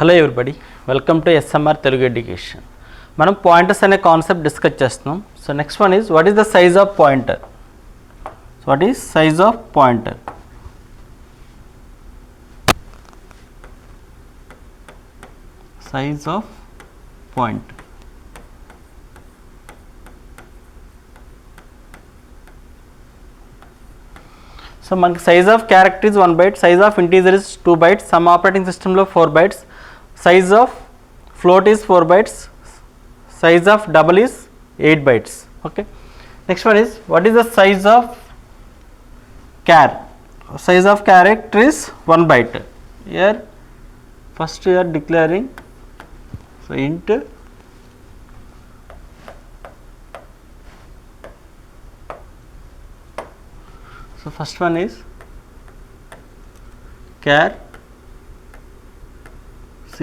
Hello everybody, welcome to SMR Telugu education. మనం pointers అనే concept discuss చేస్తున్నాం. So next one is what is the size of pointer. So what is size of pointer? Size of point. So మనకి size of character is 1 byte, size of integer is 2 bytes, some operating సిస్టంలో 4 bytes, size of float is 4 bytes, size of double is 8 bytes. Okay, next one is what is the size of char? Size of character is 1 byte. Here first you are declaring, so int so first one is char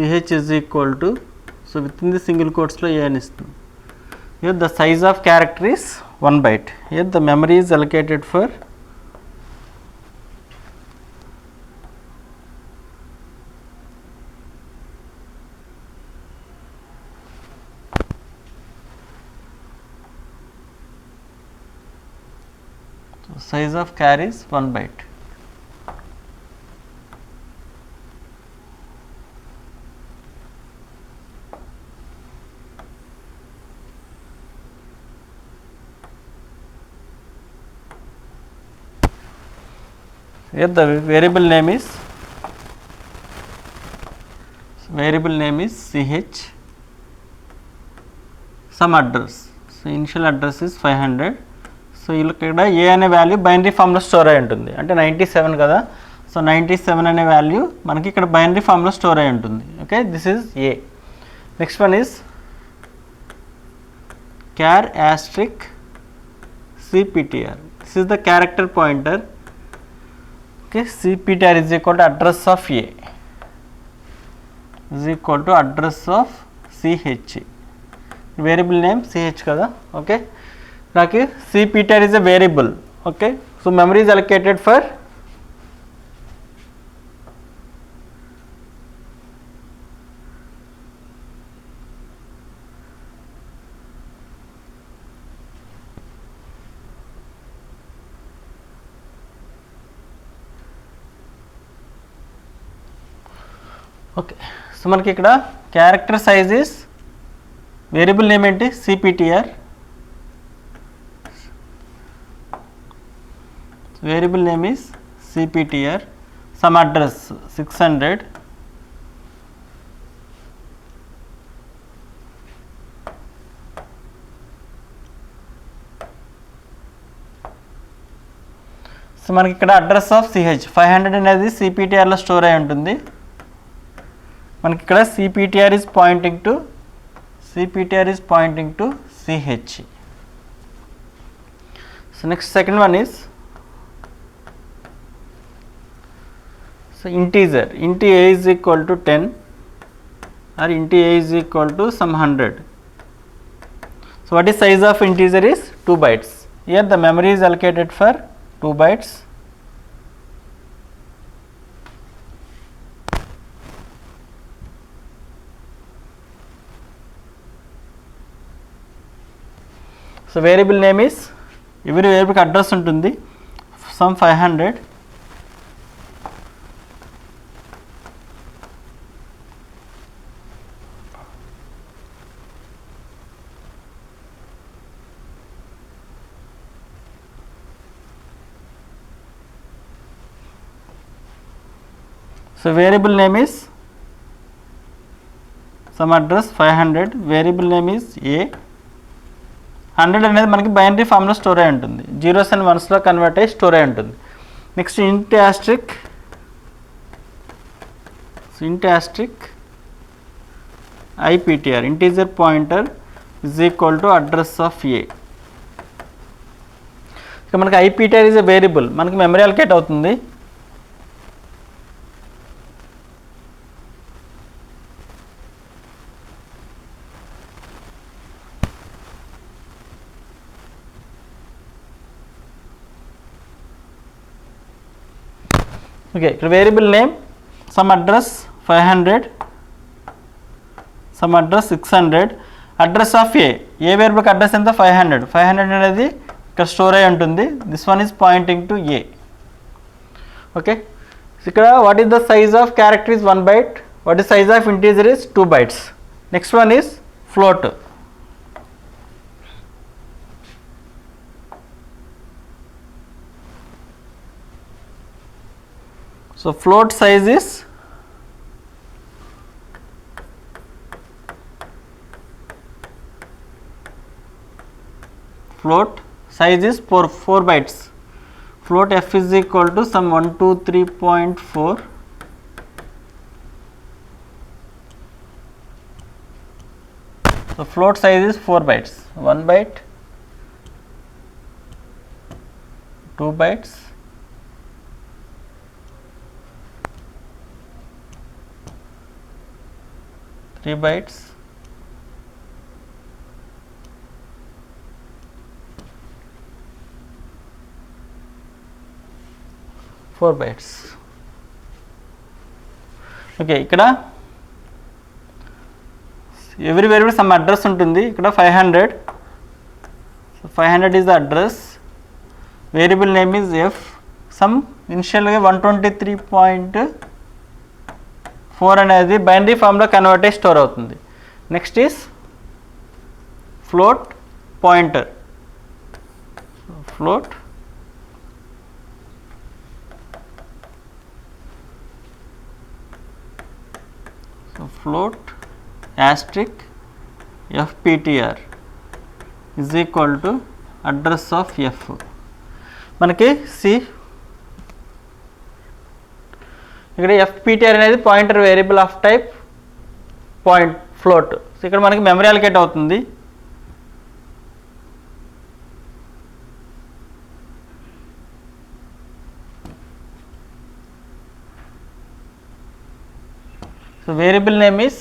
ch is equal to, so within the single quotes lo a ani istunna. Here the size of character is 1 byte. Here the memory is allocated for size of char is 1 byte. Here the variable name is ch, some address, so initial address is 500. So ఇక్కడ ఏ అనే value binary ఫామ్లో store అయి ఉంటుంది, అంటే 97 కదా. So 97 అనే value మనకి ఇక్కడ బైనరీ ఫామ్లో స్టోర్ అయి ఉంటుంది. Okay, this is a. Next one is char asterisk cptr. This is the character pointer. Okay, cptr is equal to address of a is equal to address of ch. Variable name ch కదా. Okay, నాకు cptr is a variable. Okay, so memory is allocated for okay. So మనకి ఇక్కడ character size is, variable name ఏంటి cptr, variable name is cptr, some address 600, so మనకి ఇక్కడ address of ch 500 అనేది cptr లో store అయి ఉంటుంది. మనకి ఇక్కడ cptr is pointing to ch. So next second one is, so integer, int a is equal to 10 or int a is equal to some 100. So what is size of integer is 2 bytes. Here the memory is allocated for 2 bytes. So variable name is, every variable address ఉంటుంది, some 500. So variable name is some address 500, variable name is a. 100 అనేది మనకి binary ఫామ్లో store అయి ఉంటుంది, 0s and 1sలో convert అయ్యి store అయి ఉంటుంది. Next int asterisk iptr, integer pointer is equal to address of a. ఇక మనకి iptr is a వేరియబుల్, మనకి మెమరీ అలొకేట్ అవుతుంది. Okay, variable name, some address 500, some address 600, address of a వేరియబుల్కి address ఎంత 500 అనేది ఇక్కడ స్టోర్ అయి ఉంటుంది. This one is pointing to a. Okay, ఇక్కడ what is the size of character is 1 byte, what is size of integer is 2 bytes. Next one is float. So float size is four bytes. Float f is equal to some 123.4. So float size is 4 bytes. 1 byte, 2 bytes, 3 bytes, 4 bytes. Okay, ఇక్కడ every variable some address ఉంటుంది. ఇక్కడ 500, so 500 is the address. Variable name is F. Some ఇనిషియల్గా 123.4 అనేది binary ఫామ్లో convert అయ్యి store అవుతుంది. Next is float pointer. Float float asterisk fptr is equal to address of f. మనకి see ఇక్కడ fptr అనేది pointer variable of type point float. So ఇక్కడ మనకి మెమరీ అలొకేట్ అవుతుంది. So variable name is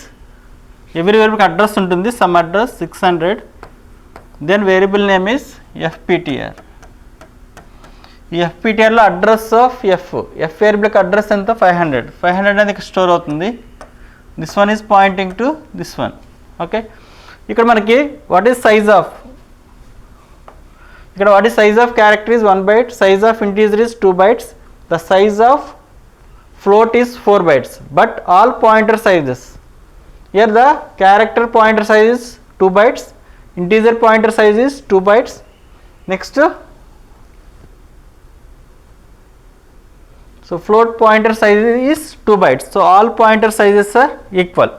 every వేరియబుల్కి address ఉంటుంది. Some address 600, then variable name is fptr. ఈ ఎఫ్పిటిఆర్లో అడ్రస్ ఆఫ్ ఎఫ్ వేరియబుల్కి అడ్రస్ ఎంత 500 అనేది ఇక్కడ స్టోర్ అవుతుంది. This one is pointing to this one. Okay, ఇక్కడ మనకి వాట్ ఈస్ సైజ్ ఆఫ్, ఇక్కడ what is size of character is 1 byte, size of integer is 2 bytes, the size of float is 4 bytes, but all pointer sizes, here the character pointer size is 2 bytes, integer pointer size is 2 bytes. Next, so float pointer size is 2 bytes, so all pointer sizes are equal.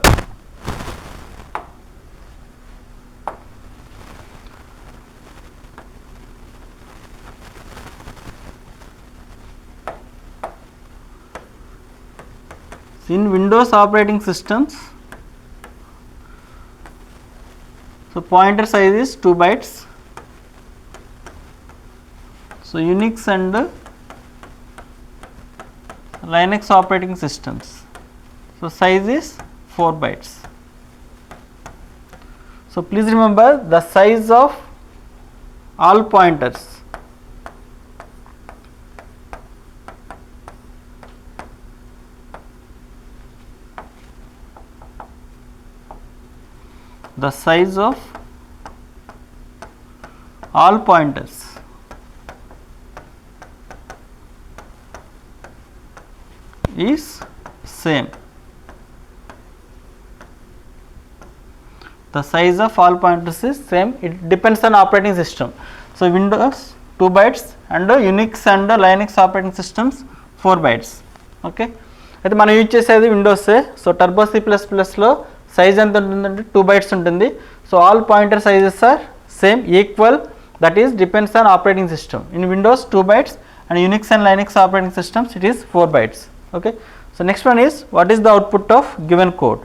In Windows operating systems, so pointer size is 2 bytes. So Unix and Linux operating systems, so size is 4 bytes. So please remember the size of all pointers. The size of all pointers is same. The size of all pointers is same. It depends on operating system. So Windows 2 bytes and Unix and Linux operating systems 4 bytes. Okay, అయితే మనం use చేసేది విండోసే. So turbo C++లో size ఎంత ఉంటుందంటే 2 bytes ఉంటుంది. So all pointer sizes are same equal, that is depends on operating system. In Windows 2 bytes and Unix and Linux operating systems it is 4 bytes. Okay, so next one is what is the output of given code.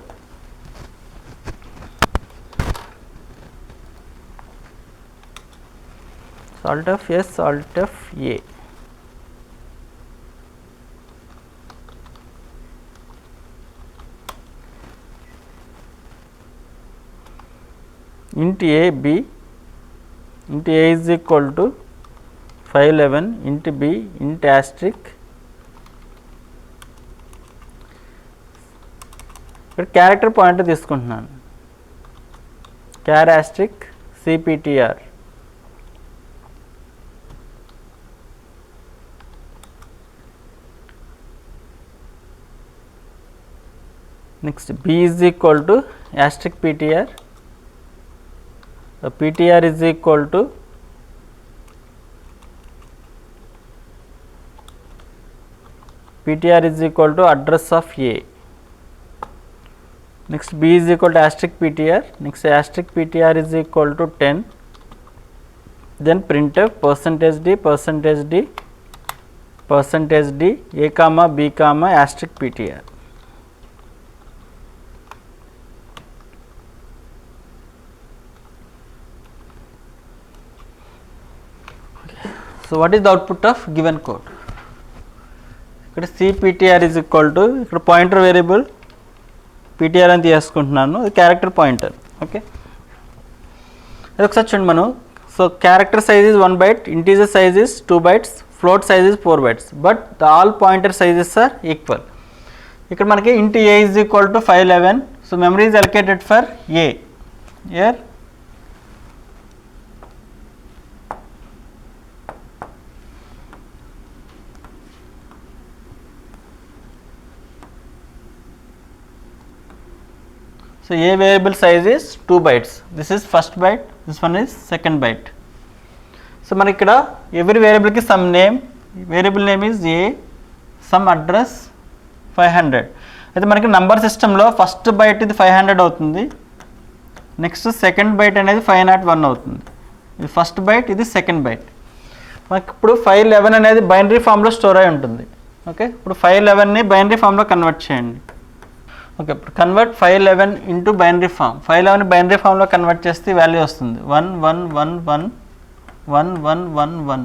So alt of S, alt of A. Int a b, int a is equal to 511, int b, int asterisk. ఇక్కడ character pointer తీసుకుంటున్నాను. char asterisk cptr. Next b is equal to asterisk ptr. So ptr is equal to address of a. Next b is equal to asterisk ptr. Next asterisk ptr is equal to 10. Then printf %d a comma b comma asterisk ptr. So what is the output of given code? ఇక్కడ cptr is equal to ఇక్కడ pointer variable ptr అని తీసుకుంటున్నాను, అది character pointer. Okay, అది ఒకసారి చూడండి మనం. So character size is 1 byte, integer size is 2 bytes, float size is 4 bytes, but the all pointer sizes are equal. ఇక్కడ మనకి int a is equal to 511. So memory is allocated for a. Here so a variable size is 2 bytes. This is first byte, this one is second byte. So మనకి ఇక్కడ every variable కి some name, variable name is a, some address 500. అయితే మనకి number సిస్టంలో first byte ఇది 500 అవుతుంది, next second bite అనేది 501 అవుతుంది. ఇది ఫస్ట్ బైట్, ఇది సెకండ్ బైట్. మనకి ఇప్పుడు 511 అనేది బైనరీ ఫామ్లో స్టోర్ అయి ఉంటుంది. ఓకే, ఇప్పుడు 511ని బైనరీ ఫామ్లో కన్వర్ట్ చేయండి. ఓకే, ఇప్పుడు convert 511 into binary form. 511 binary ఫామ్లో కన్వర్ట్ చేస్తే వాల్యూ వస్తుంది 11111111.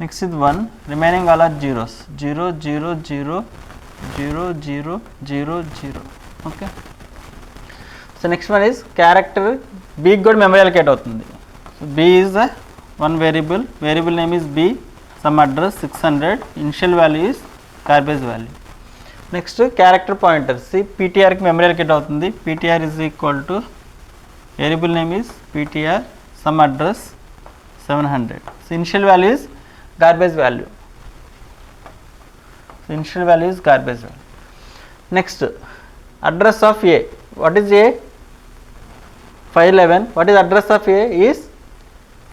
నెక్స్ట్ ఇది 1, remaining all are zeros, 0000000. Okay, so next one is character బీకి కూడా మెమరీ అలొకేట్ అవుతుంది. So b is one variable, variable name is b, some address 600, initial value is garbage value. Next character pointer c పీటీఆర్కి memory allocate అవుతుంది. Ptr is equal to variable name is PTR, some address 700. So initial value is garbage value. Initial value is garbage value. Next address of A. What is a? 511. What is address of A? Is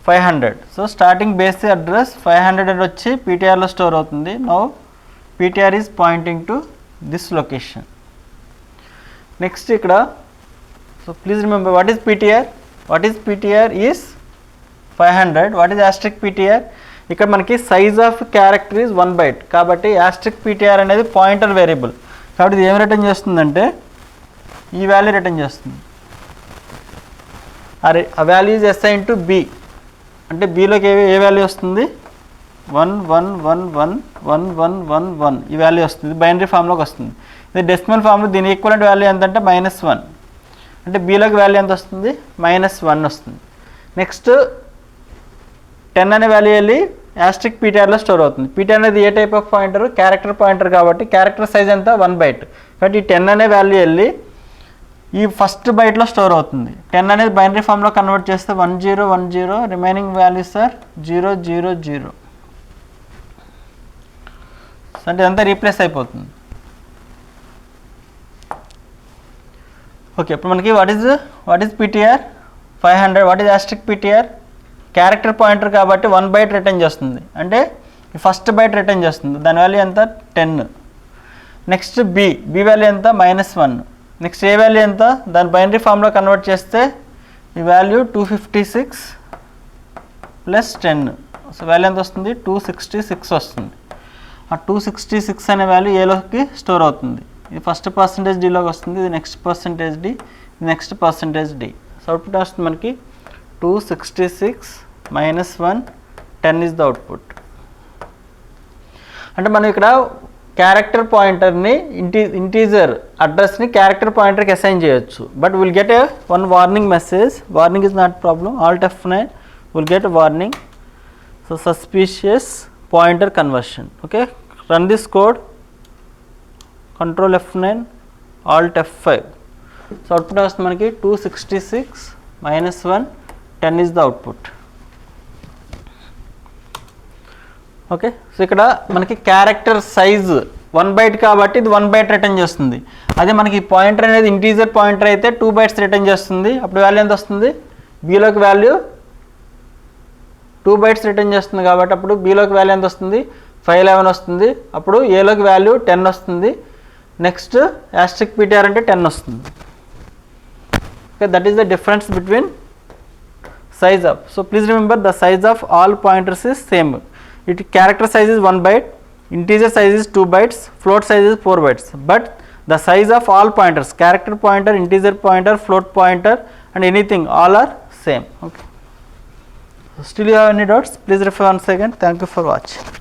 500. So starting base address 500 వచ్చి పీటీఆర్లో store అవుతుంది. Now PTR is pointing to this location. Next ikkada, so please remember what is ptr. What is ptr is 500. What is asterisk ptr? ఇక్కడ మనకి size of character is 1 byte కాబట్టి asterisk ptr అనేది pointer variable కాబట్టి ఇది ఏం return చేస్తుందంటే ఈ value return చేస్తుంది. ఆ value is assign to b అంటే bలోకి ఏ వాల్యూ వస్తుంది? 11111111 ఈ వాల్యూ వస్తుంది, బైనరీ ఫామ్లోకి వస్తుంది. ఇది డెసిమల్ ఫామ్లో దీని ఈక్వలెంట్ వాల్యూ ఎంత అంటే -1 అంటే బీలోకి వాల్యూ ఎంత వస్తుంది? -1 వస్తుంది. నెక్స్ట్ 10 అనే వాల్యూ వెళ్ళి యాస్ట్రిక్ పీటీఆర్లో స్టోర్ అవుతుంది. పీటీఆర్ అనేది ఏ type of pointer? Character pointer కాబట్టి క్యారెక్టర్ సైజ్ ఎంత? 1 byte కాబట్టి ఈ 10 అనే వాల్యూ వెళ్ళి ఈ ఫస్ట్ బైట్లో స్టోర్ అవుతుంది. 10 అనేది బైనరీ ఫామ్లో కన్వర్ట్ చేస్తే 1010, రిమైనింగ్ వాల్యూస్ ఆర్ 000. అంటే ఇదంతా రీప్లేస్ అయిపోతుంది. ఓకే, ఇప్పుడు మనకి what is PTR? 500. What is asterisk PTR? Character pointer కాబట్టి 1 byte రిటర్న్ చేస్తుంది, అంటే ఫస్ట్ బైట్ రిటర్న్ చేస్తుంది. దాని వాల్యూ ఎంత? 10. నెక్స్ట్ బి వాల్యూ ఎంత? -1. నెక్స్ట్ ఏ వాల్యూ ఎంత? దాని బైనరీ ఫామ్లో కన్వర్ట్ చేస్తే ఈ వాల్యూ 256 + 10. సో వాల్యూ ఎంత వస్తుంది? 266 వస్తుంది. ఆ 266 అనే వాల్యూ ఏలోకి స్టోర్ అవుతుంది. ఇది ఫస్ట్ %d లోకి వస్తుంది, ఇది నెక్స్ట్ %d, ఇది నెక్స్ట్ %d. సో అవుట్పుట్ వస్తుంది మనకి 266 - 1 10 ఈజ్ ద అవుట్పుట్. అంటే మనం ఇక్కడ క్యారెక్టర్ పాయింటర్ని ఇంటీజర్ అడ్రస్ని క్యారెక్టర్ పాయింటర్కి అసైన్ చేయొచ్చు. But will get a one warning message. Warning is not problem. Alt F9 will get a warning. So suspicious pointer conversion. Okay, run this code, Control F9, Alt F5. So output వస్తుంది మనకి 266 minus 1 10 is the output. Okay, so ఇక్కడ మనకి character size 1 byte కాబట్టి ఇది 1 byte return చేస్తుంది. అదే మనకి pointer అనేది ఇంటీజర్ పాయింటర్ అయితే 2 bytes రిటర్న్ చేస్తుంది. అప్పుడు వాల్యూ ఎంత వస్తుంది, బీలోకి వాల్యూ 2 bytes రిటర్న్ చేస్తుంది కాబట్టి అప్పుడు బీలోకి వాల్యూ ఎంత వస్తుంది, 511 వస్తుంది. అప్పుడు ఏలోకి వాల్యూ 10 వస్తుంది. నెక్స్ట్ యాస్ట్రిక్ పీటీఆర్ అంటే 10 వస్తుంది. Okay, that is the difference between size of. So please remember the size of all pointers is same. It character size is 1 byte, integer size is 2 bytes, float size is 4 bytes. But the size of all pointers, character pointer, integer pointer, float pointer and anything, all are same. Okay. Still you have any doubts? Please refer once again. Thank you for watching.